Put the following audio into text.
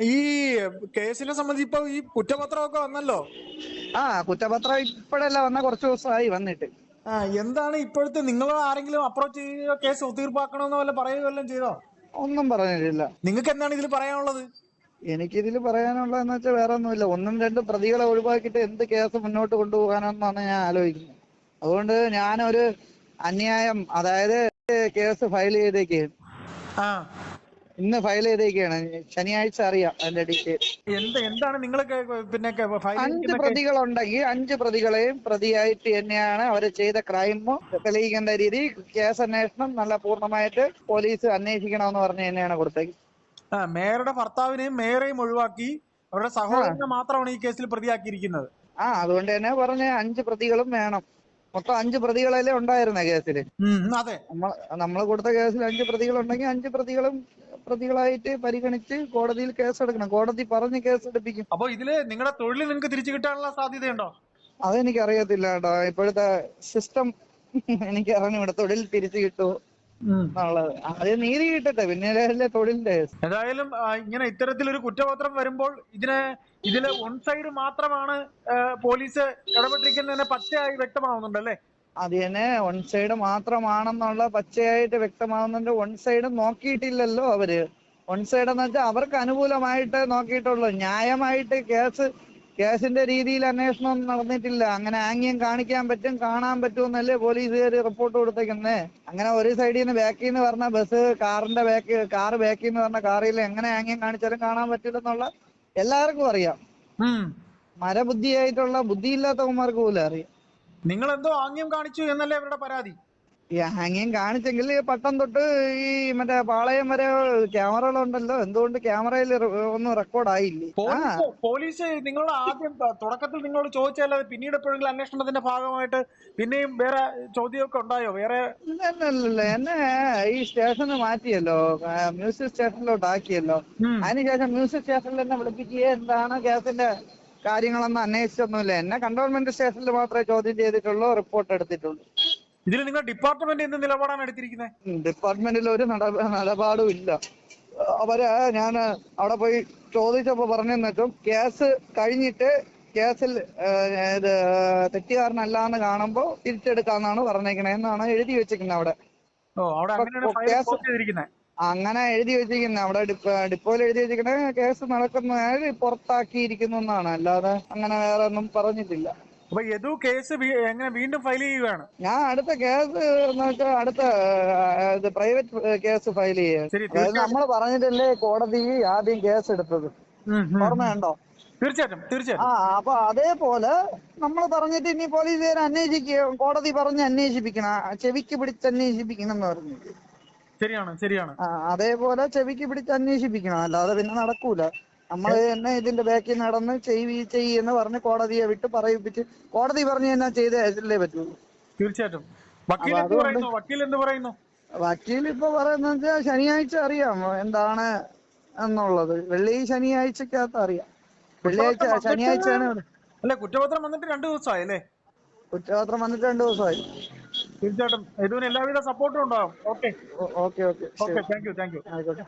ഈ കേസിനെ സംബന്ധിച്ച് ഇപ്പൊ ഈ കുറ്റപത്രമൊക്കെ വന്നല്ലോ. കുറ്റപത്രം ഇപ്പോഴല്ല വന്ന, കുറച്ച് ദിവസമായി വന്നിട്ട്. എന്താണ് ഇപ്പോഴത്തെ, നിങ്ങൾ ആരെങ്കിലും അപ്രോച്ച് ചെയ്യുകയോ കേസ് ഒത്തീർപ്പാക്കണമെന്നോ വല്ല പറയുകയോ വല്ലതും ചെയ്തോ? ഒന്നും പറഞ്ഞിട്ടില്ല. നിങ്ങൾക്ക് എന്താണ് ഇതിൽ പറയാനുള്ളത്? എനിക്കിതിൽ പറയാനുള്ളതെന്ന് വെച്ചാൽ വേറെ ഒന്നുമില്ല. ഒന്നും രണ്ടും പ്രതികളെ ഒഴിവാക്കിയിട്ട് എന്ത് കേസ് മുന്നോട്ട് കൊണ്ടുപോകാനെന്നാണ് ഞാൻ ആലോചിക്കുന്നത്. അതുകൊണ്ട് ഞാനൊരു അന്യായം, അതായത് കേസ് ഫയൽ ചെയ്തേക്കാണ്. ഇന്ന് ഫയൽ ചെയ്തേക്കാണ്. ശനിയാഴ്ച അറിയാം അതിന്റെ ഡീറ്റെയിൽ. എന്താണ് നിങ്ങൾ പിന്നെ ഫയൽ 5 പ്രതികളുണ്ടെങ്കിൽ 5 പ്രതികളെയും പ്രതിയായിട്ട് തന്നെയാണ് അവർ ചെയ്ത ക്രൈം തെളിയിക്കേണ്ട രീതി കേസ് അന്വേഷണം നല്ല പൂർണ്ണമായിട്ട് പോലീസ് അന്വേഷിക്കണമെന്ന് പറഞ്ഞ് തന്നെയാണ് കൊടുത്തത്. മേയറുടെ ഭർത്താവിനെയും മേയറെയും ഒഴിവാക്കി അവരുടെ സഹോദരനെ മാത്രമാണ് ഈ കേസിൽ പ്രതിയാക്കിയിരിക്കുന്നത്. അതുകൊണ്ട് തന്നെ പറഞ്ഞ 5 പ്രതികളും വേണം. മൊത്തം 5 പ്രതികളല്ലേ ഉണ്ടായിരുന്ന കേസിൽ. അതെ, നമ്മൾ കൊടുത്ത കേസിൽ 5 പ്രതികളുണ്ടെങ്കിൽ 5 പ്രതികളും പ്രതികളായിട്ട് പരിഗണിച്ച് കോടതിയിൽ കേസെടുക്കണം. കോടതി പറഞ്ഞ് കേസെടുപ്പിക്കും. അപ്പൊ ഇതില് നിങ്ങളുടെ തൊഴിൽ നിങ്ങൾക്ക് തിരിച്ചു കിട്ടാനുള്ള സാധ്യതയുണ്ടോ? അതെനിക്ക് അറിയത്തില്ല കേട്ടോ. ഇപ്പോഴത്തെ സിസ്റ്റം എനിക്ക് അറിഞ്ഞൂടെ തൊഴിൽ തിരിച്ചു കിട്ടുമോ എന്നുള്ളത്. അത് നീതി കിട്ടട്ടെ, പിന്നീടല്ലേ തൊഴിലിന്റെ. ഏതായാലും ഇങ്ങനെ ഇത്തരത്തിലൊരു കുറ്റപത്രം വരുമ്പോൾ ഇതില് വൺ സൈഡ് മാത്രമാണ് പോലീസ് ഇടപെട്ടിരിക്കുന്നതിന് പച്ചയായി വ്യക്തമാവുന്നുണ്ടല്ലേ? അത് തന്നെ, വൺ സൈഡ് മാത്രമാണെന്നുള്ള പച്ചയായിട്ട് വ്യക്തമാവുന്നുണ്ട്. വൺ സൈഡ് നോക്കിയിട്ടില്ലല്ലോ അവര്. വൺ സൈഡ് എന്ന് വെച്ചാൽ അവർക്ക് അനുകൂലമായിട്ട് നോക്കിയിട്ടുള്ളൂ. ന്യായമായിട്ട് കേസിന്റെ രീതിയിൽ അന്വേഷണം നടന്നിട്ടില്ല. അങ്ങനെ ആംഗ്യം കാണിക്കാൻ പറ്റും, കാണാൻ പറ്റുമെന്നല്ലേ പോലീസുകാർ റിപ്പോർട്ട് കൊടുത്തേക്കുന്നേ. അങ്ങനെ ഒരു സൈഡിൽ നിന്ന് ബാക്കിൽ നിന്ന് പറഞ്ഞ ബസ്, കാറ് ബാക്കിൽ നിന്ന് പറഞ്ഞ കാറിൽ എങ്ങനെ ആംഗ്യം കാണിച്ചാലും കാണാൻ പറ്റില്ലെന്നുള്ള എല്ലാവർക്കും അറിയാം. മരബുദ്ധിയായിട്ടുള്ള ബുദ്ധിയില്ലാത്തവന്മാർക്ക് പോലും അറിയാം. നിങ്ങൾ എന്തോ ആംഗ്യം കാണിച്ചു എന്നല്ലേ അവരുടെ പരാതി? ഈ ആംഗ്യം കാണിച്ചെങ്കിൽ പട്ടം തൊട്ട് ഈ മറ്റേ പാളയം വരെ ക്യാമറകളുണ്ടല്ലോ. എന്തുകൊണ്ട് ക്യാമറയിൽ ഒന്നും റെക്കോർഡ് ആയില്ലേ? പോലീസ് നിങ്ങളോട് ആദ്യം തുടക്കത്തിൽ നിങ്ങളോട് ചോദിച്ചല്ലാതെ പിന്നീട് എപ്പോഴെങ്കിലും അന്വേഷണത്തിന്റെ ഭാഗമായിട്ട് പിന്നെയും വേറെ ചോദ്യമൊക്കെ ഉണ്ടായോ? വേറെ ഇല്ലല്ല, എന്നെ ഈ സ്റ്റേഷന് മാറ്റിയല്ലോ, മ്യൂസിക് സ്റ്റേഷനിലോട്ട് ആക്കിയല്ലോ. അതിനുശേഷം മ്യൂസിക് സ്റ്റേഷനിൽ എന്നെ വിളിപ്പിക്കുകയോ എന്താണ് കേസിന്റെ കാര്യങ്ങളൊന്നും അന്വേഷിച്ചൊന്നുമില്ല. എന്നെ കണ്ടോൺമെന്റ് സ്റ്റേഷനിൽ മാത്രമേ ചോദ്യം ചെയ്തിട്ടുള്ളൂ, റിപ്പോർട്ട് എടുത്തിട്ടുള്ളൂ. ഇതിൽ നിങ്ങൾ ഡിപ്പാർട്ട്മെന്റ് എന്ത് നിലപാടാണ് എടുത്തിരിക്കുന്നത്? ഡിപ്പാർട്ട്മെന്റിൽ ഒരു നിലപാടും ഇല്ല. ഞാൻ അവിടെ പോയി ചോദിച്ചപ്പോ പറഞ്ഞെന്ന് വെച്ചും കേസ് കഴിഞ്ഞിട്ട് കേസിൽ തെറ്റുകാരനല്ലാന്ന് കാണുമ്പോ തിരിച്ചെടുക്കാന്നാണ് പറഞ്ഞേക്കണേന്നാണ് എഴുതി വെച്ചിരിക്കുന്നത് അവിടെ. അങ്ങനെ എഴുതി വെച്ചിരിക്കുന്നത് അവിടെ ഡിപ്പോയിൽ എഴുതി വെച്ചിരിക്കണേ. കേസ് നടക്കുന്ന പുറത്താക്കിയിരിക്കുന്നു എന്നാണ്, അല്ലാതെ അങ്ങനെ വേറെ ഒന്നും പറഞ്ഞിട്ടില്ല. അപ്പൊ യദു കേസ് എങ്ങനെ വീണ്ടും ഫയൽ ചെയ്യുകയാണ്? ഞാൻ അടുത്ത കേസ് എന്ന് വെച്ചാൽ അടുത്ത പ്രൈവറ്റ് കേസ് ഫയൽ ചെയ്യാൻ. അതായത് നമ്മൾ പറഞ്ഞിട്ടല്ലേ കോടതി ആദ്യം കേസ് എടുത്തത്, ഓർമ്മയുണ്ടോ? തീർച്ചയായിട്ടും. അപ്പൊ അതേപോലെ നമ്മൾ പറഞ്ഞിട്ട് ഇനി പോലീസുകാരെ അന്വേഷിക്കുക, കോടതി പറഞ്ഞ് അന്വേഷിപ്പിക്കണം, ചെവിക്ക് പിടിച്ച് അന്വേഷിപ്പിക്കണം എന്ന് പറഞ്ഞു. ശരിയാണ്. അതേപോലെ ചെവിക്ക് പിടിച്ച് അന്വേഷിപ്പിക്കണം, അല്ലാതെ പിന്നെ നടക്കൂല. നമ്മൾ തന്നെ ഇതിന്റെ ബാക്കിൽ നടന്ന് ചെയ്യുന്ന പറഞ്ഞ് കോടതിയെ വിട്ട് പറയിപ്പിച്ച് കോടതി പറഞ്ഞ് തന്നെ ചെയ്തേ പറ്റുള്ളൂ. തീർച്ചയായിട്ടും. വക്കീൽ ഇപ്പൊ പറയുന്ന വെച്ചാൽ ശനിയാഴ്ച അറിയാം എന്താണ് എന്നുള്ളത്. ശനിയാഴ്ചക്കകത്ത് അറിയാം. ശനിയാഴ്ചയാണ്. അല്ലെ, കുറ്റപത്രം വന്നിട്ട് 2 ദിവസമായി അല്ലേ? കുറ്റപത്രം വന്നിട്ട് 2 ദിവസമായി. തീർച്ചയായിട്ടും ഇതിന് എല്ലാവിധ സപ്പോർട്ടും ഉണ്ടാവും. ഓക്കെ. Thank you. ആയിക്കോട്ടെ.